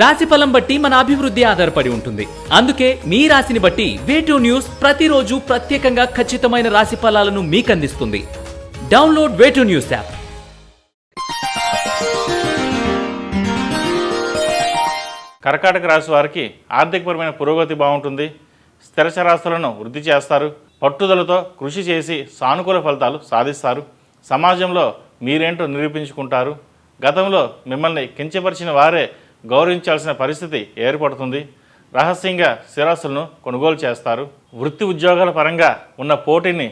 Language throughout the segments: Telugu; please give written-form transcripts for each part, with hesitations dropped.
రాశిఫలం బట్టి మన అభివృద్ధి ఆధారపడి ఉంటుంది. అందుకే మీ రాశిని బట్టి వే2 న్యూస్ ప్రతిరోజు ప్రత్యేకంగా ఖచ్చితమైన రాశి ఫలాలను మీకు అందిస్తుంది. Download Way2 news app. కర్కాటక రాశి వారికి ఆర్థికపరమైన పురోగతి బాగుంటుంది. స్థిరచరాస్తులను వృద్ధి చేస్తారు. పట్టుదలతో కృషి చేసి సానుకూల ఫలితాలు సాధిస్తారు. సమాజంలో మీరేంటో నిరూపించుకుంటారు. గతంలో మిమ్మల్ని కించపరిచిన వారే గౌరవించాల్సిన పరిస్థితి ఏర్పడుతుంది. రహస్యంగా స్థిరాస్తులను కొనుగోలు చేస్తారు. వృత్తి ఉద్యోగాల పరంగా ఉన్న పోటీని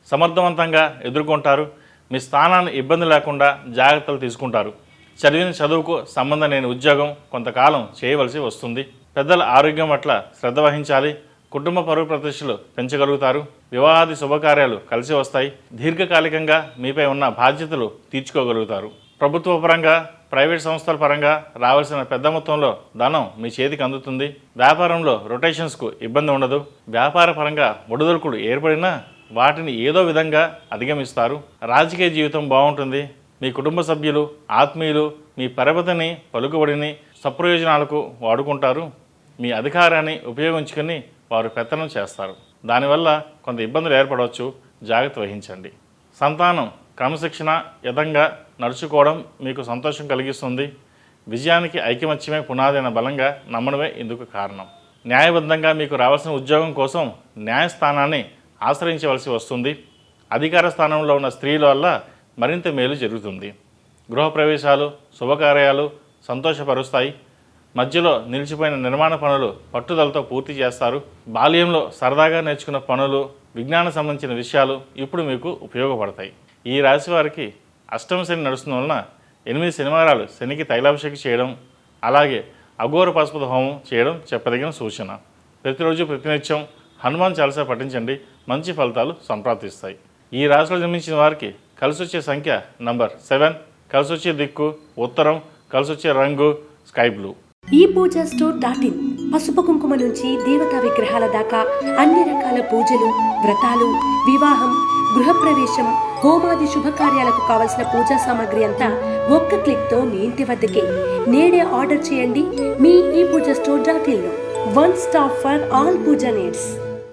సమర్థవంతంగా ఎదుర్కొంటారు. మీ స్థానాన్ని ఇబ్బంది లేకుండా జాగ్రత్తలు తీసుకుంటారు. చదివిన చదువుకు సంబంధం లేని ఉద్యోగం కొంతకాలం చేయవలసి వస్తుంది. పెద్దల ఆరోగ్యం పట్ల శ్రద్ధ వహించాలి. కుటుంబ పరువు ప్రతిష్టలు పెంచగలుగుతారు. వివాహాది శుభకార్యాలు కలిసి వస్తాయి. దీర్ఘకాలికంగా మీపై ఉన్న బాధ్యతలు తీర్చుకోగలుగుతారు. ప్రభుత్వ పరంగా, ప్రైవేట్ సంస్థల పరంగా రావాల్సిన పెద్ద మొత్తంలో ధనం మీ చేతికి అందుతుంది. వ్యాపారంలో రొటేషన్స్కు ఇబ్బంది ఉండదు. వ్యాపార పరంగా ఒడిదుడుకులు ఏర్పడినా వాటిని ఏదో విధంగా అధిగమిస్తారు. రాజకీయ జీవితం బాగుంటుంది. మీ కుటుంబ సభ్యులు, ఆత్మీయులు మీ పరపతిని, పలుకుబడిని సప్రయోజనాలకు వాడుకుంటారు. మీ అధికారాన్ని ఉపయోగించుకొని వారు పెత్తనం చేస్తారు. దానివల్ల కొంత ఇబ్బందులు ఏర్పడవచ్చు. జాగ్రత్త వహించండి. సంతానం క్రమశిక్షణ యథంగా నడుచుకోవడం మీకు సంతోషం కలిగిస్తుంది. విజయానికి ఐకమత్యమే పునాది అన్న బలంగా నమ్మడమే ఇందుకు కారణం. న్యాయబద్ధంగా మీకు రావాల్సిన ఉద్యోగం కోసం న్యాయస్థానాన్ని ఆశ్రయించవలసి వస్తుంది. అధికార స్థానంలో ఉన్న స్త్రీల వల్ల మరింత మేలు జరుగుతుంది. గృహప్రవేశాలు, శుభకార్యాలు సంతోషపరుస్తాయి. మధ్యలో నిలిచిపోయిన నిర్మాణ పనులు పట్టుదలతో పూర్తి చేస్తారు. బాల్యంలో సరదాగా నేర్చుకున్న పనులు, విజ్ఞానం సంబంధించిన విషయాలు ఇప్పుడు మీకు ఉపయోగపడతాయి. ఈ రాశి వారికి అష్టమ శని నడుస్తున్న వలన 8 శనివారాలు శనికి తైలాభిషేకం చేయడం, అలాగే అఘోర పశుపతి హోమం చేయడం చెప్పదగిన సూచన. ప్రతిరోజు ప్రతినిత్యం హనుమాన్ చాలీసా పఠించండి. మంచి ఫలితాలు సంప్రాప్తిస్తాయి. ఈ రాశిలో జన్మించిన వారికి కలిసొచ్చే సంఖ్య నంబర్ 7, కలిసొచ్చే దిక్కు ఉత్తరం, కలిసొచ్చే రంగు స్కై బ్లూ. ePoojaStore.in పసుపు కుంకుమ నుంచి దేవతా విగ్రహాల దాకా అన్ని రకాల పూజలు, వ్రతాలు, వివాహం, గృహప్రవేశం, హోమాది శుభకార్యాలకు కావలసిన పూజా సామాగ్రి అంతా ఒక్క క్లిక్తో మీ ఇంటి వద్దకే. నేడే ఆర్డర్ చేయండి మీ ePoojaStore.in లో. One stop for all puja needs.